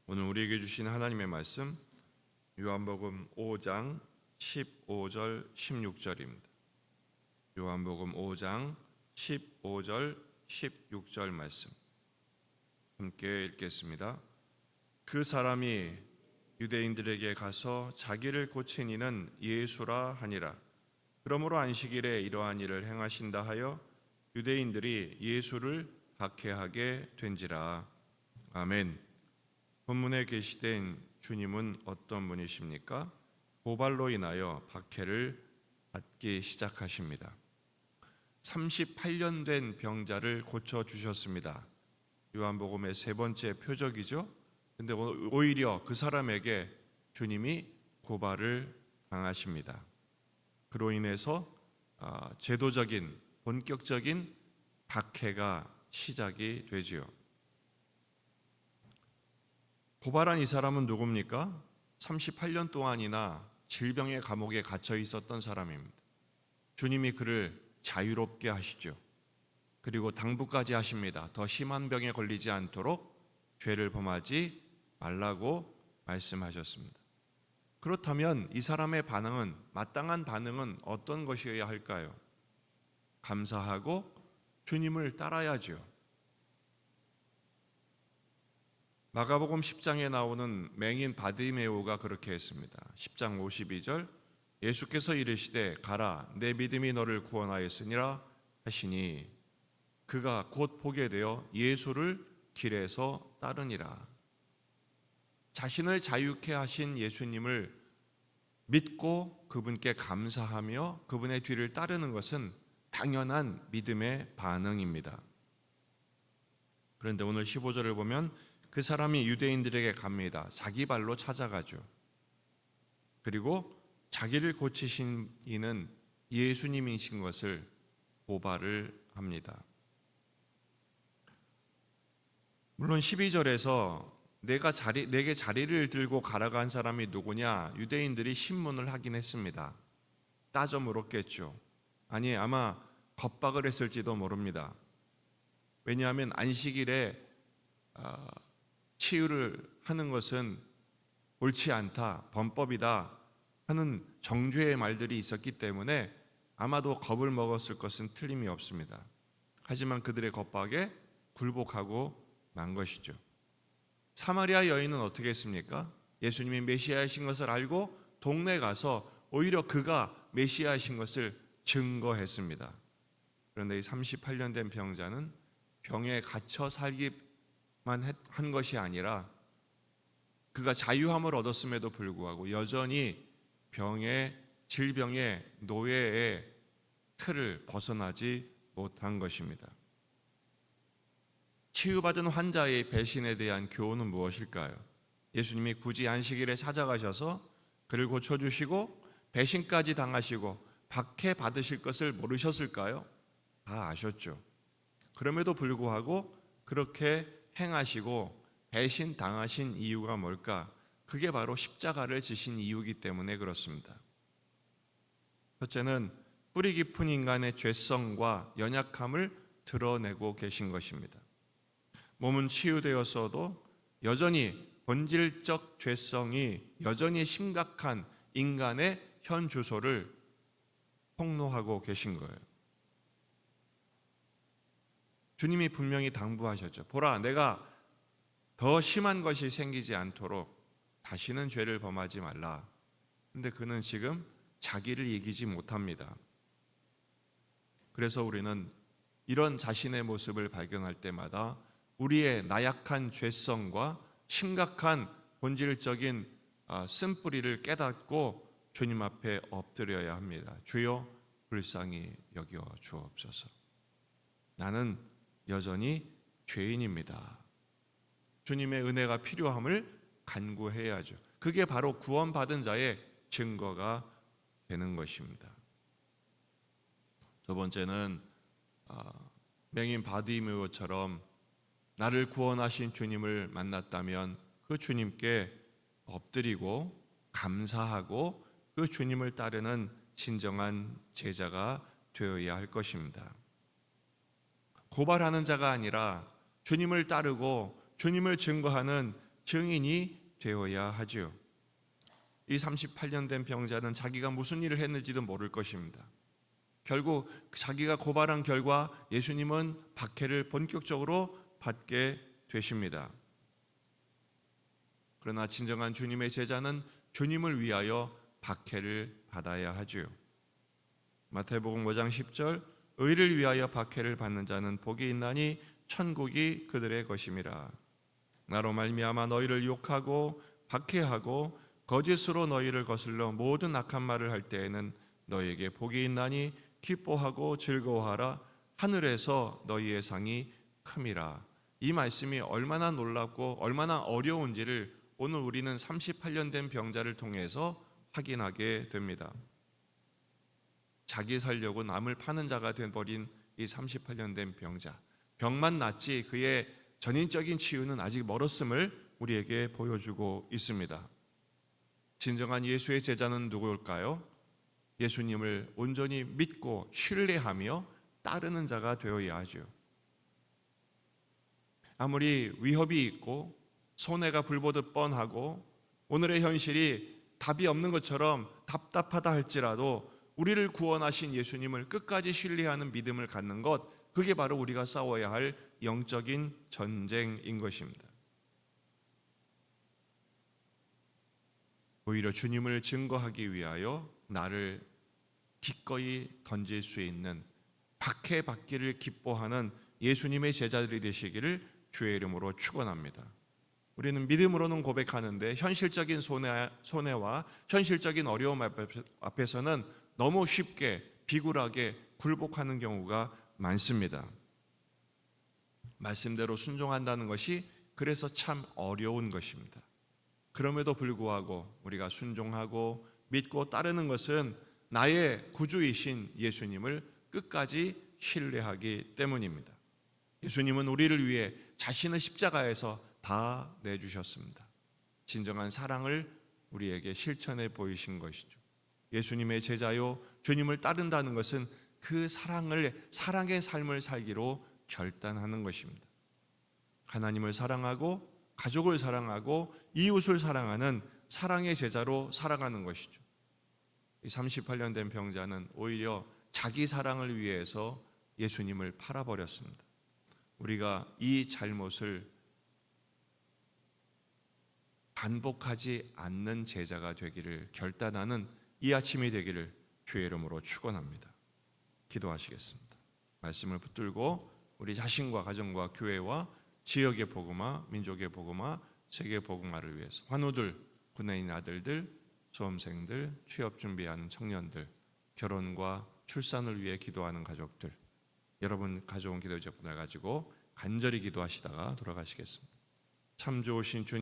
오늘 우리에게 주신 하나님의 말씀 요한복음 5장 15절 16절입니다. 요한복음 5장 15절 16절 말씀 함께 읽겠습니다. 그 사람이 유대인들에게 가서 자기를 고친 이는 예수라 하니라. 그러므로 안식일에 이러한 일을 행하신다 하여 유대인들이 예수를 박해하게 된지라. 아멘. 본문에 계시된 주님은 어떤 분이십니까? 고발로 인하여 박해를 받기 시작하십니다. 38년 된 병자를 고쳐주셨습니다. 요한복음의 세 번째 표적이죠. 근데 오히려 그 사람에게 주님이 고발을 당하십니다. 그로 인해서 제도적인 본격적인 박해가 시작이 되지요. 고발한 이 사람은 누굽니까? 38년 동안이나 질병의 감옥에 갇혀 있었던 사람입니다. 주님이 그를 자유롭게 하시죠. 그리고 당부까지 하십니다. 더 심한 병에 걸리지 않도록 죄를 범하지 말라고 말씀하셨습니다. 그렇다면 이 사람의 반응은, 마땅한 반응은 어떤 것이어야 할까요? 감사하고 주님을 따라야죠. 마가복음 10장에 나오는 맹인 바디메오가 그렇게 했습니다. 10장 52절 예수께서 이르시되 가라 내 믿음이 너를 구원하였으니라 하시니 그가 곧 보게 되어 예수를 길에서 따르니라. 자신을 자유케 하신 예수님을 믿고 그분께 감사하며 그분의 뒤를 따르는 것은 당연한 믿음의 반응입니다. 그런데 오늘 15절을 보면 그 사람이 유대인들에게 갑니다. 자기 발로 찾아가죠. 그리고 자기를 고치신 이는 예수님이신 것을 고발을 합니다. 물론 12절에서 내게 자리를 들고 가라고 한 사람이 누구냐? 유대인들이 신문을 하긴 했습니다. 따져 물었겠죠. 아니 아마 겁박을 했을지도 모릅니다. 왜냐하면 안식일에 치유를 하는 것은 옳지 않다, 범법이다 하는 정죄의 말들이 있었기 때문에 아마도 겁을 먹었을 것은 틀림이 없습니다. 하지만 그들의 겁박에 굴복하고 만 것이죠. 사마리아 여인은 어떻게 했습니까? 예수님이 메시아이신 것을 알고 동네에 가서 오히려 그가 메시아이신 것을 증거했습니다. 그런데 이 38년 된 병자는 병에 갇혀 살기만 한 것이 아니라 그가 자유함을 얻었음에도 불구하고 여전히 질병의 노예의 틀을 벗어나지 못한 것입니다. 치유받은 환자의 배신에 대한 교훈은 무엇일까요? 예수님이 굳이 안식일에 찾아가셔서 그를 고쳐주시고 배신까지 당하시고 박해받으실 것을 모르셨을까요? 다 아셨죠. 그럼에도 불구하고 그렇게 행하시고 배신 당하신 이유가 뭘까? 그게 바로 십자가를 지신 이유이기 때문에 그렇습니다. 첫째는 뿌리 깊은 인간의 죄성과 연약함을 드러내고 계신 것입니다. 몸은 치유되었어도 여전히 본질적 죄성이 여전히 심각한 인간의 현 주소를 폭로하고 계신 거예요. 주님이 분명히 당부하셨죠. 보라, 내가 더 심한 것이 생기지 않도록 다시는 죄를 범하지 말라. 근데 그는 지금 자기를 이기지 못합니다. 그래서 우리는 이런 자신의 모습을 발견할 때마다 우리의 나약한 죄성과 심각한 본질적인 쓴뿌리를 깨닫고 주님 앞에 엎드려야 합니다. 주여 불쌍히 여겨 주옵소서. 나는 여전히 죄인입니다. 주님의 은혜가 필요함을 간구해야죠. 그게 바로 구원받은 자의 증거가 되는 것입니다. 두 번째는 맹인 바디메오처럼 나를 구원하신 주님을 만났다면 그 주님께 엎드리고 감사하고 그 주님을 따르는 진정한 제자가 되어야 할 것입니다. 고발하는 자가 아니라 주님을 따르고 주님을 증거하는 증인이 되어야 하지요. 이 38년 된 병자는 자기가 무슨 일을 했는지도 모를 것입니다. 결국 자기가 고발한 결과 예수님은 박해를 본격적으로 받게 되십니다. 그러나 진정한 주님의 제자는 주님을 위하여 박해를 받아야 하지요. 마태복음 5장 10절, 의를 위하여 박해를 받는 자는 복이 있나니 천국이 그들의 것임이라. 나로 말미암아 너희를 욕하고 박해하고 거짓으로 너희를 거슬러 모든 악한 말을 할 때에는 너희에게 복이 있나니 기뻐하고 즐거워하라. 하늘에서 너희의 상이 큼이라. 이 말씀이 얼마나 놀랍고 얼마나 어려운지를 오늘 우리는 38년 된 병자를 통해서 확인하게 됩니다. 자기 살려고 남을 파는 자가 되어버린 이 38년 된 병자, 병만 낫지 그의 전인적인 치유는 아직 멀었음을 우리에게 보여주고 있습니다. 진정한 예수의 제자는 누구일까요? 예수님을 온전히 믿고 신뢰하며 따르는 자가 되어야 하죠. 아무리 위협이 있고 손해가 불보듯 뻔하고 오늘의 현실이 답이 없는 것처럼 답답하다 할지라도 우리를 구원하신 예수님을 끝까지 신뢰하는 믿음을 갖는 것, 그게 바로 우리가 싸워야 할 영적인 전쟁인 것입니다. 오히려 주님을 증거하기 위하여 나를 기꺼이 던질 수 있는 박해받기를 기뻐하는 예수님의 제자들이 되시기를 주의 이름으로 축원합니다. 우리는 믿음으로는 고백하는데 현실적인 손해와 현실적인 어려움 앞에서는 너무 쉽게 비굴하게 굴복하는 경우가 많습니다. 말씀대로 순종한다는 것이 그래서 참 어려운 것입니다. 그럼에도 불구하고 우리가 순종하고 믿고 따르는 것은 나의 구주이신 예수님을 끝까지 신뢰하기 때문입니다. 예수님은 우리를 위해 자신의 십자가에서 다 내주셨습니다. 진정한 사랑을 우리에게 실천해 보이신 것이죠. 예수님의 제자요, 주님을 따른다는 것은 그 사랑의 삶을 살기로 결단하는 것입니다. 하나님을 사랑하고 가족을 사랑하고 이웃을 사랑하는 사랑의 제자로 살아가는 것이죠. 이 38년 된 병자는 오히려 자기 사랑을 위해서 예수님을 팔아버렸습니다. 우리가 이 잘못을 반복하지 않는 제자가 되기를 결단하는 이 아침이 되기를 주의 이름으로 축원합니다. 기도하시겠습니다. 말씀을 붙들고 우리 자신과 가정과 교회와 지역의 복음화, 민족의 복음화, 세계 복음화를 위해서 환우들, 군인의 아들들, 수험생들, 취업 준비하는 청년들, 결혼과 출산을 위해 기도하는 가족들, 여러분 가져온 기도 제품을 가지고 간절히 기도하시다가 돌아가시겠습니다. 참 좋으신 주님,